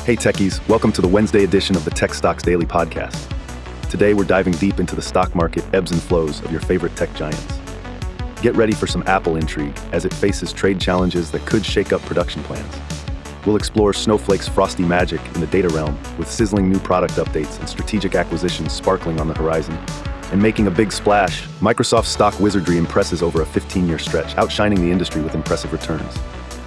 Hey techies, welcome to the Wednesday edition of the Tech Stocks Daily Podcast. Today we're diving deep into the stock market ebbs and flows of your favorite tech giants. Get ready for some Apple intrigue as it faces trade challenges that could shake up production plans. We'll explore Snowflake's frosty magic in the data realm with sizzling new product updates and strategic acquisitions sparkling on the horizon. And making a big splash, Microsoft's stock wizardry impresses over a 15-year stretch, outshining the industry with impressive returns.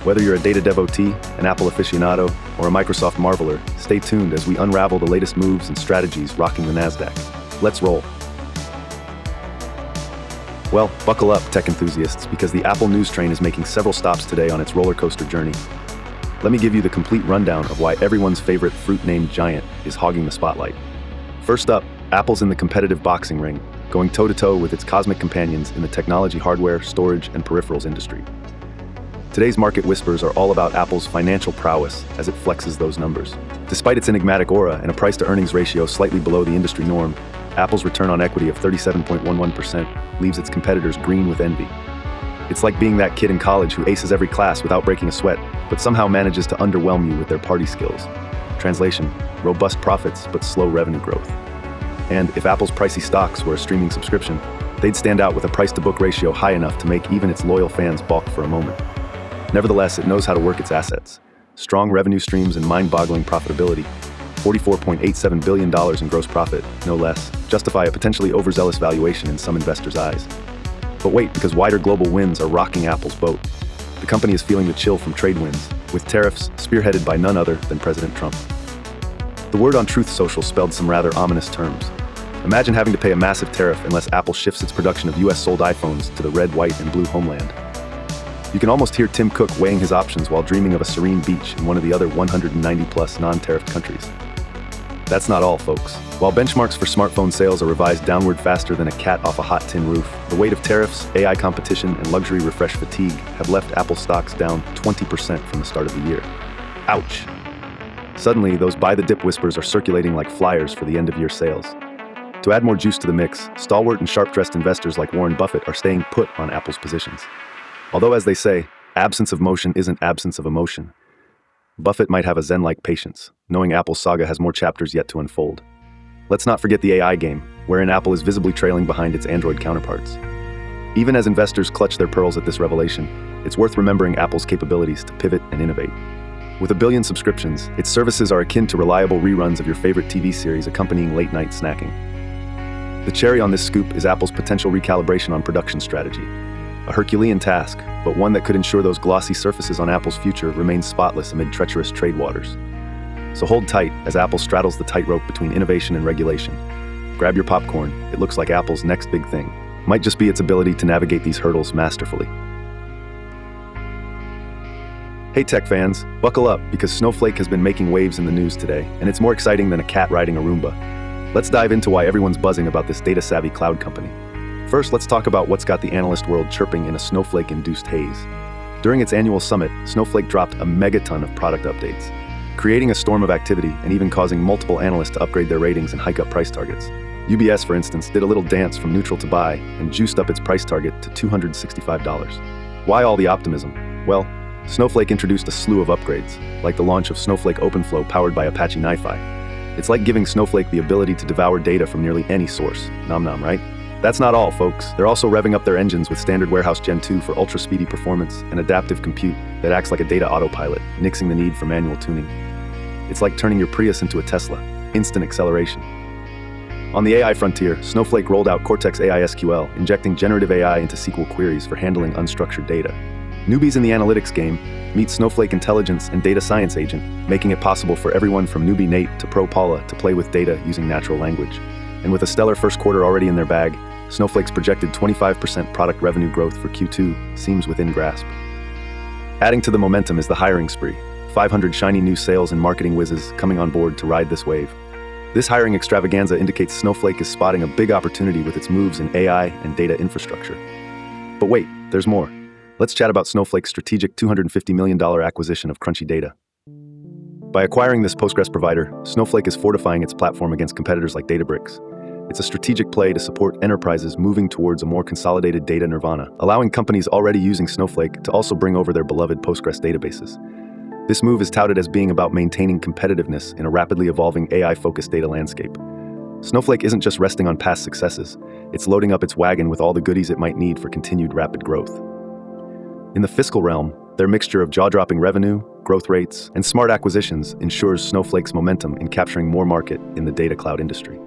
Whether you're a data devotee, an Apple aficionado, or a Microsoft marveler, stay tuned as we unravel the latest moves and strategies rocking the NASDAQ. Let's roll. Well, buckle up, tech enthusiasts, because the Apple news train is making several stops today on its roller coaster journey. Let me give you the complete rundown of why everyone's favorite fruit-named giant is hogging the spotlight. First up, Apple's in the competitive boxing ring, going toe-to-toe with its cosmic companions in the technology, hardware, storage, and peripherals industry. Today's market whispers are all about Apple's financial prowess as it flexes those numbers. Despite its enigmatic aura and a price-to-earnings ratio slightly below the industry norm, Apple's return on equity of 37.11% leaves its competitors green with envy. It's like being that kid in college who aces every class without breaking a sweat, but somehow manages to underwhelm you with their party skills. Translation: robust profits, but slow revenue growth. And if Apple's pricey stocks were a streaming subscription, they'd stand out with a price-to-book ratio high enough to make even its loyal fans balk for a moment. Nevertheless, it knows how to work its assets. Strong revenue streams and mind-boggling profitability, $44.87 billion in gross profit, no less, justify a potentially overzealous valuation in some investors' eyes. But wait, because wider global winds are rocking Apple's boat. The company is feeling the chill from trade winds, with tariffs spearheaded by none other than President Trump. The word on Truth Social spelled some rather ominous terms. Imagine having to pay a massive tariff unless Apple shifts its production of US-sold iPhones to the red, white, and blue homeland. You can almost hear Tim Cook weighing his options while dreaming of a serene beach in one of the other 190-plus non-tariffed countries. That's not all, folks. While benchmarks for smartphone sales are revised downward faster than a cat off a hot tin roof, the weight of tariffs, AI competition, and luxury refresh fatigue have left Apple stocks down 20% from the start of the year. Ouch! Suddenly, those buy-the-dip whispers are circulating like flyers for the end-of-year sales. To add more juice to the mix, stalwart and sharp-dressed investors like Warren Buffett are staying put on Apple's positions. Although, as they say, absence of motion isn't absence of emotion. Buffett might have a zen-like patience, knowing Apple's saga has more chapters yet to unfold. Let's not forget the AI game, wherein Apple is visibly trailing behind its Android counterparts. Even as investors clutch their pearls at this revelation, it's worth remembering Apple's capabilities to pivot and innovate. With 1 billion subscriptions, its services are akin to reliable reruns of your favorite TV series accompanying late-night snacking. The cherry on this scoop is Apple's potential recalibration on production strategy. A Herculean task, but one that could ensure those glossy surfaces on Apple's future remain spotless amid treacherous trade waters. So hold tight as Apple straddles the tightrope between innovation and regulation. Grab your popcorn, it looks like Apple's next big thing might just be its ability to navigate these hurdles masterfully. Hey tech fans, buckle up because Snowflake has been making waves in the news today, and it's more exciting than a cat riding a Roomba. Let's dive into why everyone's buzzing about this data-savvy cloud company. First, let's talk about what's got the analyst world chirping in a Snowflake-induced haze. During its annual summit, Snowflake dropped a megaton of product updates, creating a storm of activity and even causing multiple analysts to upgrade their ratings and hike up price targets. UBS, for instance, did a little dance from neutral to buy and juiced up its price target to $265. Why all the optimism? Well, Snowflake introduced a slew of upgrades, like the launch of Snowflake OpenFlow powered by Apache NiFi. It's like giving Snowflake the ability to devour data from nearly any source. Nom nom, right? That's not all, folks. They're also revving up their engines with Standard Warehouse Gen 2 for ultra-speedy performance and adaptive compute that acts like a data autopilot, nixing the need for manual tuning. It's like turning your Prius into a Tesla. Instant acceleration. On the AI frontier, Snowflake rolled out Cortex AI SQL, injecting generative AI into SQL queries for handling unstructured data. Newbies in the analytics game meet Snowflake Intelligence and Data Science Agent, making it possible for everyone from newbie Nate to pro Paula to play with data using natural language. And with a stellar first quarter already in their bag, Snowflake's projected 25% product revenue growth for Q2 seems within grasp. Adding to the momentum is the hiring spree, 500 shiny new sales and marketing whizzes coming on board to ride this wave. This hiring extravaganza indicates Snowflake is spotting a big opportunity with its moves in AI and data infrastructure. But wait, there's more. Let's chat about Snowflake's strategic $250 million acquisition of Crunchy Data. By acquiring this Postgres provider, Snowflake is fortifying its platform against competitors like Databricks. It's a strategic play to support enterprises moving towards a more consolidated data nirvana, allowing companies already using Snowflake to also bring over their beloved Postgres databases. This move is touted as being about maintaining competitiveness in a rapidly evolving AI-focused data landscape. Snowflake isn't just resting on past successes, it's loading up its wagon with all the goodies it might need for continued rapid growth. In the fiscal realm, their mixture of jaw-dropping revenue, growth rates, and smart acquisitions ensures Snowflake's momentum in capturing more market in the data cloud industry.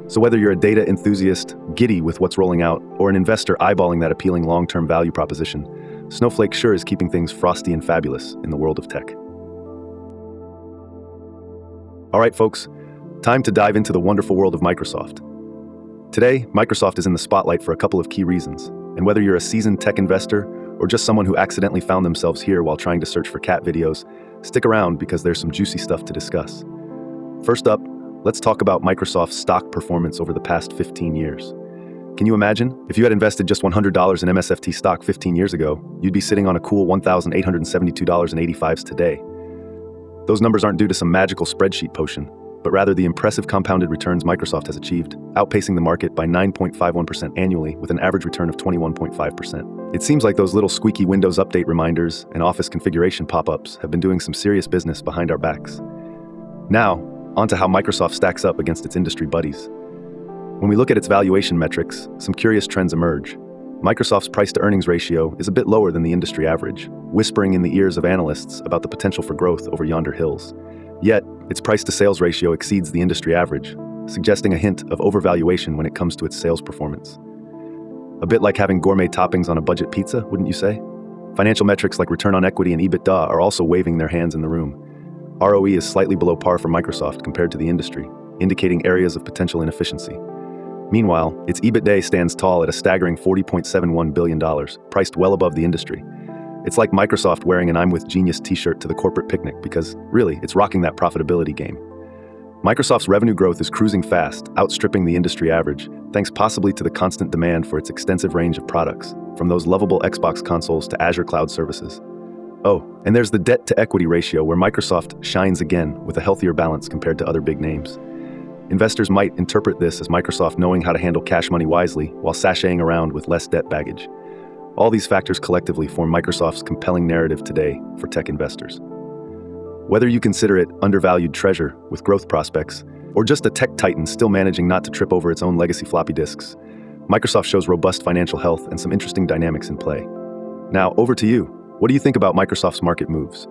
So whether you're a data enthusiast, giddy with what's rolling out, or an investor eyeballing that appealing long-term value proposition, Snowflake sure is keeping things frosty and fabulous in the world of tech. All right, folks, time to dive into the wonderful world of Microsoft. Today, Microsoft is in the spotlight for a couple of key reasons, and whether you're a seasoned tech investor or just someone who accidentally found themselves here while trying to search for cat videos, stick around because there's some juicy stuff to discuss. First up, let's talk about Microsoft's stock performance over the past 15 years. Can you imagine? If you had invested just $100 in MSFT stock 15 years ago, you'd be sitting on a cool $1,872.85 today. Those numbers aren't due to some magical spreadsheet potion, but rather the impressive compounded returns Microsoft has achieved, outpacing the market by 9.51% annually with an average return of 21.5%. It seems like those little squeaky Windows update reminders and Office configuration pop-ups have been doing some serious business behind our backs. Now, on to how Microsoft stacks up against its industry buddies. When we look at its valuation metrics, some curious trends emerge. Microsoft's price-to-earnings ratio is a bit lower than the industry average, whispering in the ears of analysts about the potential for growth over yonder hills. Yet, its price-to-sales ratio exceeds the industry average, suggesting a hint of overvaluation when it comes to its sales performance. A bit like having gourmet toppings on a budget pizza, wouldn't you say? Financial metrics like return on equity and EBITDA are also waving their hands in the room. ROE is slightly below par for Microsoft compared to the industry, indicating areas of potential inefficiency. Meanwhile, its EBITDA stands tall at a staggering $40.71 billion, priced well above the industry. It's like Microsoft wearing an I'm with Genius t-shirt to the corporate picnic because, really, it's rocking that profitability game. Microsoft's revenue growth is cruising fast, outstripping the industry average, thanks possibly to the constant demand for its extensive range of products, from those lovable Xbox consoles to Azure cloud services. Oh, and there's the debt-to-equity ratio where Microsoft shines again with a healthier balance compared to other big names. Investors might interpret this as Microsoft knowing how to handle cash money wisely while sashaying around with less debt baggage. All these factors collectively form Microsoft's compelling narrative today for tech investors. Whether you consider it undervalued treasure with growth prospects, or just a tech titan still managing not to trip over its own legacy floppy disks, Microsoft shows robust financial health and some interesting dynamics in play. Now, over to you. What do you think about Microsoft's market moves?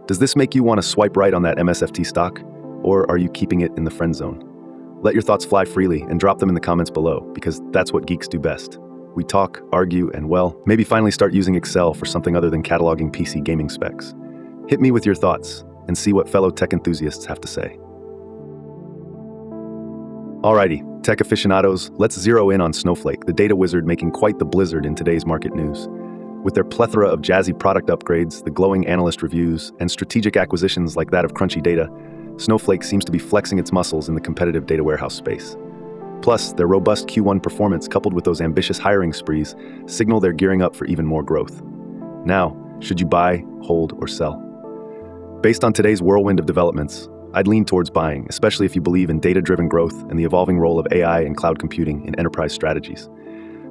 Does this make you want to swipe right on that MSFT stock? Or are you keeping it in the friend zone? Let your thoughts fly freely and drop them in the comments below, because that's what geeks do best. We talk, argue, and well, maybe finally start using Excel for something other than cataloging PC gaming specs. Hit me with your thoughts and see what fellow tech enthusiasts have to say. Alrighty, tech aficionados, let's zero in on Snowflake, the data wizard making quite the blizzard in today's market news. With their plethora of jazzy product upgrades, the glowing analyst reviews, and strategic acquisitions like that of Crunchy Data, Snowflake seems to be flexing its muscles in the competitive data warehouse space. Plus, their robust Q1 performance coupled with those ambitious hiring sprees signal they're gearing up for even more growth. Now, should you buy, hold, or sell? Based on today's whirlwind of developments, I'd lean towards buying, especially if you believe in data-driven growth and the evolving role of AI and cloud computing in enterprise strategies.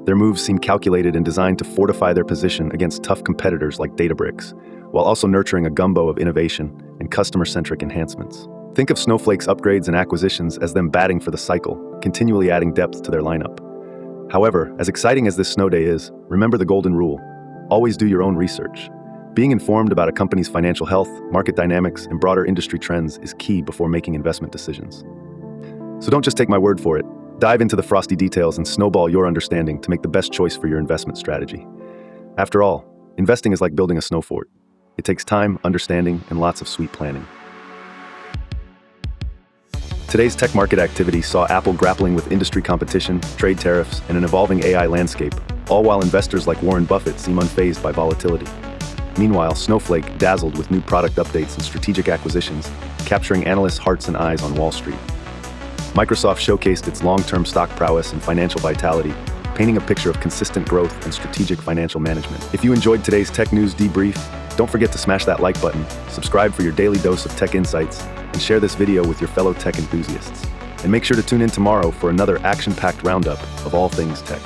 Their moves seem calculated and designed to fortify their position against tough competitors like Databricks, while also nurturing a gumbo of innovation and customer-centric enhancements. Think of Snowflake's upgrades and acquisitions as them batting for the cycle, continually adding depth to their lineup. However, as exciting as this snow day is, remember the golden rule. Always do your own research. Being informed about a company's financial health, market dynamics, and broader industry trends is key before making investment decisions. So don't just take my word for it. Dive into the frosty details and snowball your understanding to make the best choice for your investment strategy. After all, investing is like building a snow fort. It takes time, understanding, and lots of sweet planning. Today's tech market activity saw Apple grappling with industry competition, trade tariffs, and an evolving AI landscape, all while investors like Warren Buffett seem unfazed by volatility. Meanwhile, Snowflake dazzled with new product updates and strategic acquisitions, capturing analysts' hearts and eyes on Wall Street. Microsoft showcased its long-term stock prowess and financial vitality, painting a picture of consistent growth and strategic financial management. If you enjoyed today's tech news debrief, don't forget to smash that like button, subscribe for your daily dose of tech insights, and share this video with your fellow tech enthusiasts. And make sure to tune in tomorrow for another action-packed roundup of all things tech.